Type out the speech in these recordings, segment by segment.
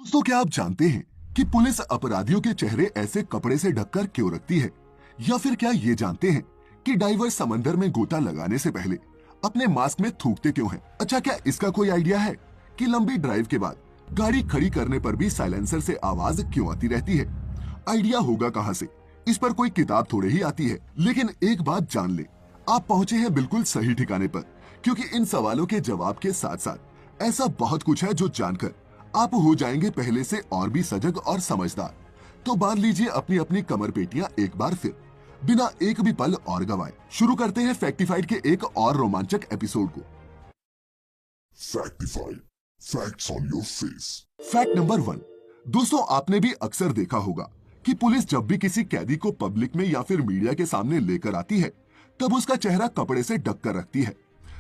दोस्तों, क्या आप जानते हैं कि पुलिस अपराधियों के चेहरे ऐसे कपड़े से ढककर क्यों रखती है? या फिर क्या ये जानते हैं कि डाइवर समंदर में गोता लगाने से पहले अपने मास्क में थूकते क्यों हैं? अच्छा, क्या इसका कोई आइडिया है कि लंबी ड्राइव के बाद गाड़ी खड़ी करने पर भी साइलेंसर से आवाज क्यों आती रहती है? आइडिया होगा कहां से? इस पर कोई किताब थोड़े ही आती है। लेकिन एक बात जान ले, आप पहुंचे हैं बिल्कुल सही ठिकाने पर, क्योंकि इन सवालों के जवाब के साथ साथ ऐसा बहुत कुछ है जो जानकर आप हो जाएंगे पहले से और भी सजग और समझदार। तो बांध लीजिए अपनी अपनी कमर पेटियां एक बार फिर, बिना एक भी पल और गवाए शुरू करते हैं फैक्टिफाइड के एक और रोमांचक एपिसोड को। Factified, facts on your face. Fact number 1। दोस्तों, आपने भी अक्सर देखा होगा कि पुलिस जब भी किसी कैदी को पब्लिक में या फिर मीडिया के सामने लेकर आती है, तब उसका चेहरा कपड़े से ढक कर रखती है।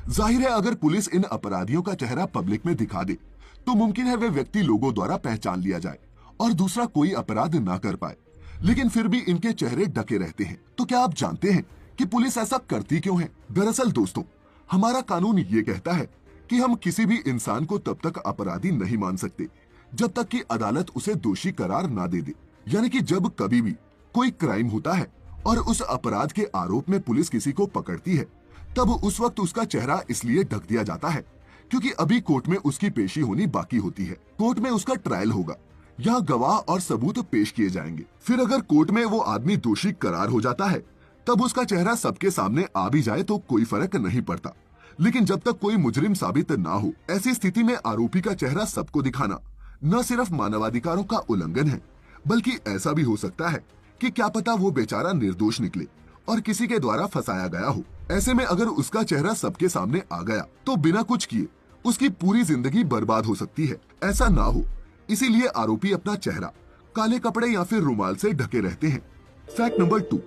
जाहिर है, अगर पुलिस इन अपराधियों का चेहरा पब्लिक में दिखा दे तो मुमकिन है वे व्यक्ति लोगों द्वारा पहचान लिया जाए और दूसरा कोई अपराध ना कर पाए। लेकिन फिर भी इनके चेहरे ढके रहते हैं। तो क्या आप जानते हैं कि पुलिस ऐसा करती क्यों है? दरअसल दोस्तों, हमारा कानून ये कहता है कि हम किसी भी इंसान को तब तक अपराधी नहीं मान सकते जब तक कि अदालत उसे दोषी करार ना दे दे। यानी कि जब कभी भी कोई क्राइम होता है और उस अपराध के आरोप में पुलिस किसी को पकड़ती है, तब उस वक्त उसका चेहरा इसलिए ढक दिया जाता है क्योंकि अभी कोर्ट में उसकी पेशी होनी बाकी होती है। कोर्ट में उसका ट्रायल होगा, यहाँ गवाह और सबूत पेश किए जाएंगे। फिर अगर कोर्ट में वो आदमी दोषी करार हो जाता है, तब उसका चेहरा सबके सामने आ भी जाए तो कोई फर्क नहीं पड़ता। लेकिन जब तक कोई मुजरिम साबित ना हो, ऐसी स्थिति में आरोपी का चेहरा सबको दिखाना न सिर्फ मानवाधिकारों का उल्लंघन है, बल्कि ऐसा भी हो सकता है कि क्या पता वो बेचारा निर्दोष निकले और किसी के द्वारा फंसाया गया हो। ऐसे में अगर उसका चेहरा सबके सामने आ गया तो बिना कुछ किए उसकी पूरी जिंदगी बर्बाद हो सकती है। ऐसा ना हो, इसीलिए आरोपी अपना चेहरा काले कपड़े या फिर रुमाल से ढके रहते हैं। Fact number 2।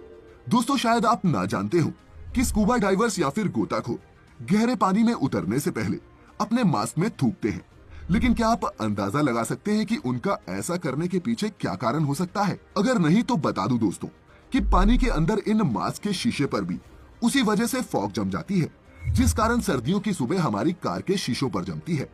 दोस्तों, शायद आप ना जानते हो कि स्कूबा डाइवर्स या फिर गोताखोर गहरे पानी में उतरने से पहले अपने मास्क में थूकते हैं। लेकिन क्या आप अंदाजा लगा सकते हैं कि उनका ऐसा करने के पीछे क्या कारण हो सकता है? अगर नहीं तो बता दूं दोस्तों कि पानी के अंदर इन मास्क के शीशे पर भी उसी वजह से फॉग जम जाती है, जिस कारण सर्दियों की सुबह हमारी कार के शीशों पर जमती है।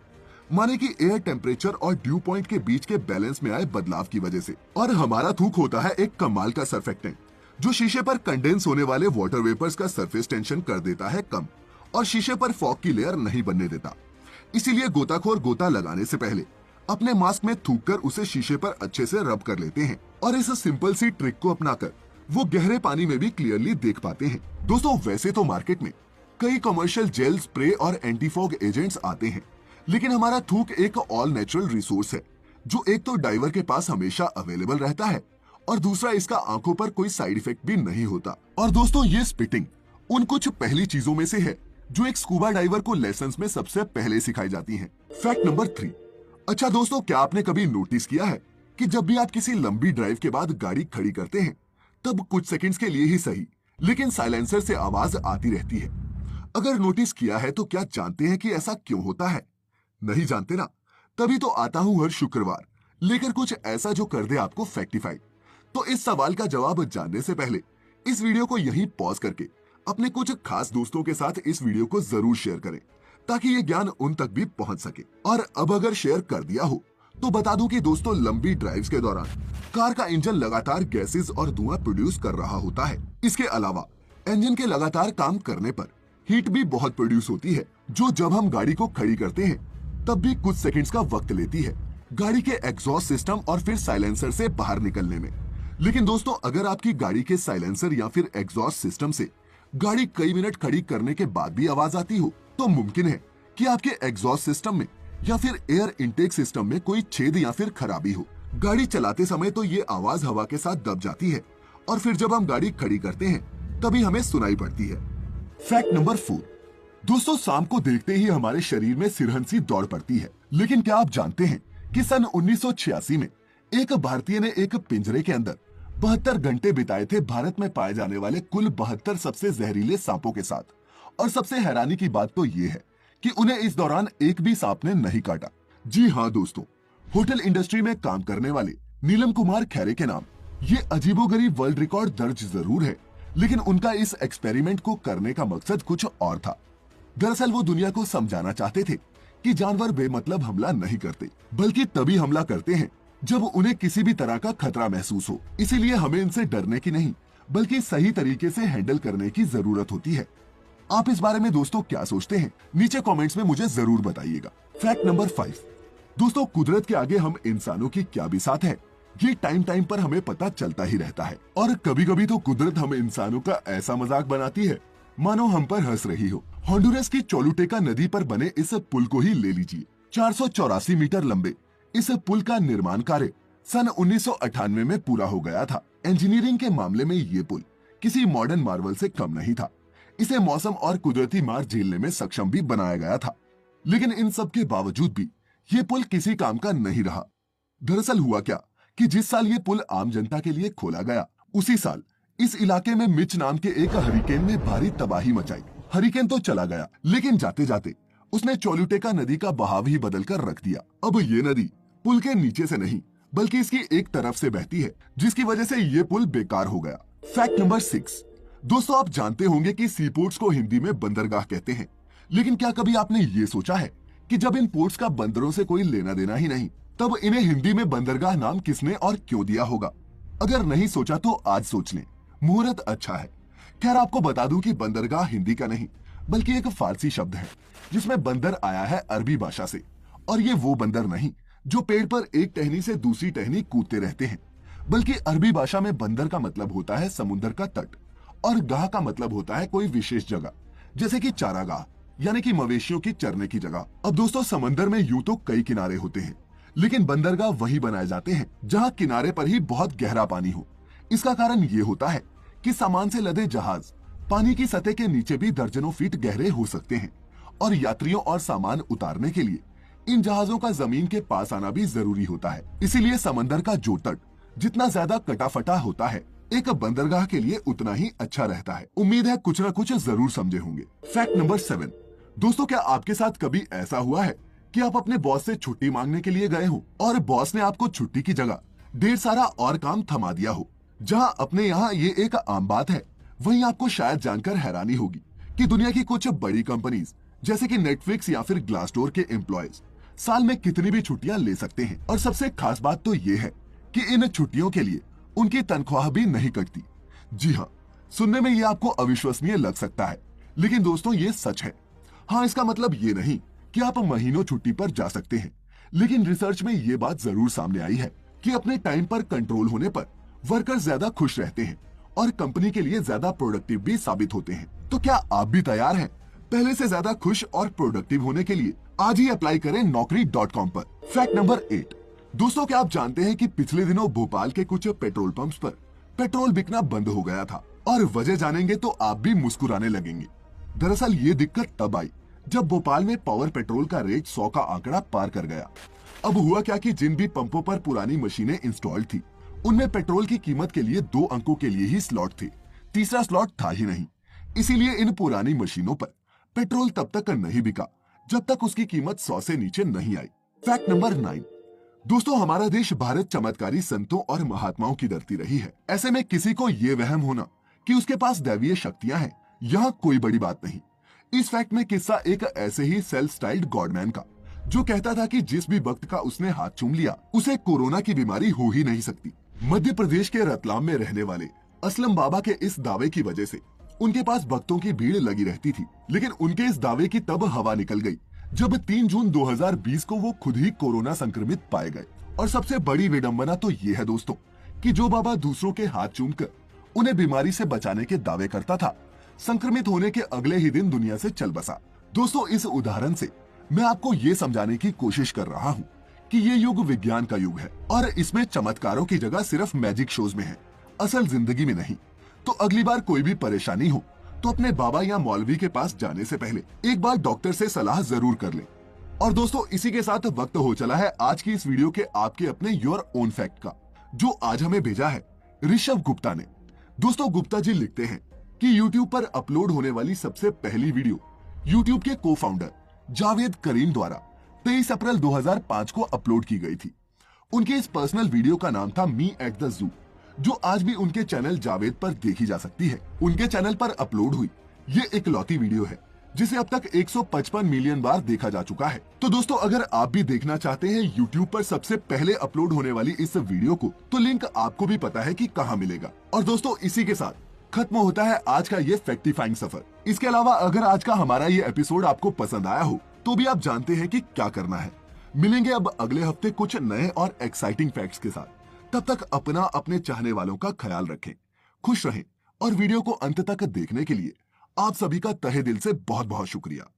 माने कि एयर टेम्परेचर और ड्यू पॉइंट के बीच के बैलेंस में आए बदलाव की वजह से। और हमारा थूक होता है एक कमाल का सर्फेक्टेंट जो शीशे पर कंडेंस होने वाले वाटर वेपर्स का सरफेस टेंशन कर देता है कम और शीशे पर फॉग की लेयर नहीं बनने देता। इसीलिए गोताखोर गोता लगाने से पहले अपने मास्क में थूककर उसे शीशे पर अच्छे से रब कर लेते हैं और इस सिंपल सी ट्रिक को अपनाकर वो गहरे पानी में भी क्लियरली देख पाते हैं। दोस्तों, वैसे तो मार्केट में कई कमर्शियल जेल, स्प्रे और एंटी फॉग एजेंट्स आते हैं, लेकिन हमारा थूक एक ऑल नेचुरल रिसोर्स है जो एक तो डाइवर के पास हमेशा अवेलेबल रहता है और दूसरा इसका आंखों पर कोई साइड इफेक्ट भी नहीं होता। और दोस्तों, ये स्पिटिंग उन कुछ पहली चीजों में से है जो एक स्कूबा डाइवर को लेसन्स में सबसे पहले सिखाई जाती हैं। Fact number 3। अच्छा दोस्तों, क्या आपने कभी नोटिस किया है कि जब भी आप किसी लंबी ड्राइव के बाद गाड़ी खड़ी करते हैं, तब कुछ सेकंड्स के लिए ही सही, लेकिन साइलेंसर से आवाज आती रहती है? अगर नोटिस किया है तो क्या जानते हैं कि ऐसा क्यों होता है? नहीं जानते ना? तभी तो आता हूं हर शुक्रवार लेकर कुछ ऐसा जो कर दे आपको फैक्टिफाइड। तो इस सवाल का जवाब जानने से पहले इस वीडियो को यहीं पॉज करके अपने कुछ खास दोस्तों के साथ इस वीडियो को जरूर शेयर करें ताकि ये ज्ञान उन तक भी पहुंच सके। और अब अगर शेयर कर दिया हो तो बता दूं कि दोस्तों, लंबी ड्राइव्स के दौरान कार का इंजन लगातार गैसेस और धुआं प्रोड्यूस कर रहा होता है। इसके अलावा इंजन के लगातार काम करने पर हीट भी बहुत प्रोड्यूस होती है, जो जब हम गाड़ी को खड़ी करते हैं तब भी कुछ सेकंड्स का वक्त लेती है गाड़ी के एग्जॉस्ट सिस्टम और फिर साइलेंसर से बाहर निकलने में। लेकिन दोस्तों, अगर आपकी गाड़ी के साइलेंसर या फिर एग्जॉस्ट सिस्टम से गाड़ी कई मिनट खड़ी करने के बाद भी आवाज आती हो, तो मुमकिन है कि आपके एग्जॉस्ट सिस्टम में या फिर एयर इनटेक सिस्टम में कोई छेद या फिर खराबी हो। गाड़ी चलाते समय तो ये आवाज हवा के साथ दब जाती है और फिर जब हम गाड़ी खड़ी करते हैं तभी हमें सुनाई पड़ती है। Fact number 4। दोस्तों, शाम को देखते ही हमारे शरीर में सिरहन सी दौड़ पड़ती है। लेकिन क्या आप जानते हैं कि सन 1986 में एक भारतीय ने एक पिंजरे के अंदर 72 घंटे बिताए थे भारत में पाए जाने वाले कुल 72 सबसे जहरीले सांपों के साथ। और सबसे हैरानी की बात तो ये है कि उन्हें इस दौरान एक भी सांप ने नहीं काटा। जी हाँ दोस्तों, होटल इंडस्ट्री में काम करने वाले नीलम कुमार खैरे के नाम ये अजीबोगरीब वर्ल्ड रिकॉर्ड दर्ज जरूर है, लेकिन उनका इस एक्सपेरिमेंट को करने का मकसद कुछ और था। दरअसल वो दुनिया को समझाना चाहते थे कि जानवर बेमतलब हमला नहीं करते, बल्कि तभी हमला करते हैं जब उन्हें किसी भी तरह का खतरा महसूस हो। इसीलिए हमें इनसे डरने की नहीं, बल्कि सही तरीके से हैंडल करने की जरूरत होती है। आप इस बारे में दोस्तों क्या सोचते हैं? नीचे कमेंट्स में मुझे जरूर बताइएगा। फैक्ट नंबर 5, दोस्तों कुदरत के आगे हम इंसानों की क्या बिसात है, ये टाइम टाइम पर हमें पता चलता ही रहता है। और कभी कभी तो कुदरत हम इंसानों का ऐसा मजाक बनाती है मानो हम पर हंस रही हो। होंडुरस की चोलुटेका नदी पर बने इस पुल को ही ले लीजिए। 484 मीटर लंबे इस पुल का निर्माण कार्य सन 1998 में पूरा हो गया था। इंजीनियरिंग के मामले में ये पुल किसी मॉडर्न मार्वल से कम नहीं था। इसे मौसम और कुदरती मार झेलने में सक्षम भी बनाया गया था। लेकिन इन सब के बावजूद भी ये पुल किसी काम का नहीं रहा। दरअसल हुआ क्या कि जिस साल ये पुल आम जनता के लिए खोला गया, उसी साल इस इलाके में मिच नाम के एक हरिकेन ने भारी तबाही मचाई। हरिकेन तो चला गया, लेकिन जाते जाते उसने चोलुटेका नदी का बहाव ही बदल कर रख दिया। अब ये नदी पुल के नीचे से नहीं, बल्कि इसकी एक तरफ से बहती है, जिसकी वजह से ये पुल बेकार हो गया। फैक्ट नंबर 6, दोस्तों आप जानते होंगे कि सी पोर्ट्स को हिंदी में बंदरगाह कहते हैं। लेकिन क्या कभी आपने ये सोचा है कि जब इन पोर्ट्स का बंदरों से कोई लेना देना ही नहीं, तब इन्हें हिंदी में बंदरगाह नाम किसने और क्यों दिया होगा? अगर नहीं सोचा तो आज सोच लें, मुहूर्त अच्छा है। खैर आपको बता दूं कि बंदरगाह हिंदी का नहीं, बल्कि एक फारसी शब्द है जिसमें बंदर आया है अरबी भाषा से। और ये वो बंदर नहीं जो पेड़ पर एक टहनी से दूसरी टहनी कूदते रहते हैं, बल्कि अरबी भाषा में बंदर का मतलब होता है समुद्र का तट, और गाह का मतलब होता है कोई विशेष जगह, जैसे कि चारागाह यानी कि मवेशियों की चरने की जगह। अब दोस्तों समंदर में यूं तो कई किनारे होते हैं, लेकिन बंदरगाह वही बनाए जाते हैं जहां किनारे पर ही बहुत गहरा पानी हो। इसका कारण ये होता है कि सामान से लदे जहाज पानी की सतह के नीचे भी दर्जनों फीट गहरे हो सकते हैं, और यात्रियों और सामान उतारने के लिए इन जहाजों का जमीन के पास आना भी जरूरी होता है। इसीलिए समंदर का जो तट जितना ज्यादा कटाफटा होता है, एक बंदरगाह के लिए उतना ही अच्छा रहता है। उम्मीद है कुछ न कुछ जरूर समझे होंगे। फैक्ट नंबर 7, दोस्तों क्या आपके साथ कभी ऐसा हुआ है कि आप अपने बॉस से छुट्टी मांगने के लिए गए हो और बॉस ने आपको छुट्टी की जगह ढेर सारा और काम थमा दिया हो? जहां अपने यहाँ ये एक आम बात है, वहीं आपको शायद जानकर हैरानी होगी कि दुनिया की कुछ बड़ी कंपनीज जैसे कि नेटफ्लिक्स या फिर ग्लासडोर के एम्प्लॉयज साल में कितनी भी छुट्टियां ले सकते हैं। और सबसे खास बात तो ये है कि इन छुट्टियों के लिए उनकी तनख्वाह भी नहीं कटती। जी हाँ, सुनने में ये आपको अविश्वसनीय लग सकता है, लेकिन दोस्तों ये सच है। हाँ, इसका मतलब ये नहीं कि आप महीनों छुट्टी पर जा सकते हैं, लेकिन रिसर्च में ये बात जरूर सामने आई है कि अपने टाइम पर कंट्रोल होने पर वर्कर ज्यादा खुश रहते हैं और कंपनी के लिए ज्यादा प्रोडक्टिव भी साबित होते हैं। तो क्या आप भी तैयार हैं पहले से ज्यादा खुश और प्रोडक्टिव होने के लिए? आज ही अप्लाई करें naukri.com पर। फैक्ट नंबर 8, दोस्तों क्या आप जानते हैं कि पिछले दिनों भोपाल के कुछ पेट्रोल पंप्स पर पेट्रोल बिकना बंद हो गया था? और वजह जानेंगे तो आप भी मुस्कुराने लगेंगे। दरअसल ये दिक्कत तब आई जब भोपाल में पावर पेट्रोल का रेट 100 का आंकड़ा पार कर गया। अब हुआ क्या कि जिन भी पंपों पर पुरानी मशीनें इंस्टॉल्ड थी, उनमें पेट्रोल की कीमत के लिए 2 अंकों के लिए ही स्लॉट थे, तीसरा स्लॉट था ही नहीं। इसीलिए इन पुरानी मशीनों पर पेट्रोल तब तक नहीं बिका जब तक उसकी कीमत 100 से नीचे नहीं आई। फैक्ट नंबर 9, दोस्तों हमारा देश भारत चमत्कारी संतों और महात्माओं की धरती रही है। ऐसे में किसी को ये वहम होना कि उसके पास दैवीय शक्तियां हैं, यह कोई बड़ी बात नहीं। इस फैक्ट में किस्सा एक ऐसे ही सेल्फ स्टाइल्ड गॉडमैन का, जो कहता था कि जिस भी भक्त का उसने हाथ चूम लिया उसे कोरोना की बीमारी हो ही नहीं सकती। मध्य प्रदेश के रतलाम में रहने वाले असलम बाबा के इस दावे की वजह से उनके पास भक्तों की भीड़ लगी रहती थी। लेकिन उनके इस दावे की तब हवा निकल गई जब 3 जून 2020 को वो खुद ही कोरोना संक्रमित पाए गए। और सबसे बड़ी विडंबना तो ये है दोस्तों कि जो बाबा दूसरों के हाथ चूमकर उन्हें बीमारी से बचाने के दावे करता था, संक्रमित होने के अगले ही दिन दुनिया से चल बसा। दोस्तों इस उदाहरण से मैं आपको ये समझाने की कोशिश कर रहा हूँ कि ये युग विज्ञान का युग है और इसमें चमत्कारों की जगह सिर्फ मैजिक शोज में है, असल जिंदगी में नहीं। तो अगली बार कोई भी परेशानी हो तो अपने बाबा या मौलवी के पास जाने से पहले एक बार डॉक्टर से सलाह जरूर कर लें। और दोस्तों इसी के साथ वक्त हो चला है आज की इस वीडियो के आपके अपने योर ओन फैक्ट का, जो आज हमें भेजा है ऋषभ गुप्ता ने। दोस्तों गुप्ता जी लिखते हैं कि YouTube पर अपलोड होने वाली सबसे पहली वीडियो YouTube के को फाउंडर जावेद करीम द्वारा 23 अप्रैल 2005 को अपलोड की गई थी। उनकी इस पर्सनल वीडियो का नाम था मी एट द जू, जो आज भी उनके चैनल जावेद पर देखी जा सकती है। उनके चैनल पर अपलोड हुई ये इकलौती वीडियो है जिसे अब तक 155 मिलियन बार देखा जा चुका है। तो दोस्तों, अगर आप भी देखना चाहते हैं YouTube पर सबसे पहले अपलोड होने वाली इस वीडियो को, तो लिंक आपको भी पता है कि कहां मिलेगा। और दोस्तों, इसी के साथ खत्म होता है आज का ये फैक्टिफाइंग सफर। इसके अलावा अगर आज का हमारा ये एपिसोड आपको पसंद आया हो, तो भी आप जानते हैं कि क्या करना है। मिलेंगे अब अगले हफ्ते कुछ नए और एक्साइटिंग फैक्ट्स के साथ। तब तक अपना, अपने चाहने वालों का ख्याल रखें, खुश रहें और वीडियो को अंत तक देखने के लिए आप सभी का तहे दिल से बहुत बहुत शुक्रिया।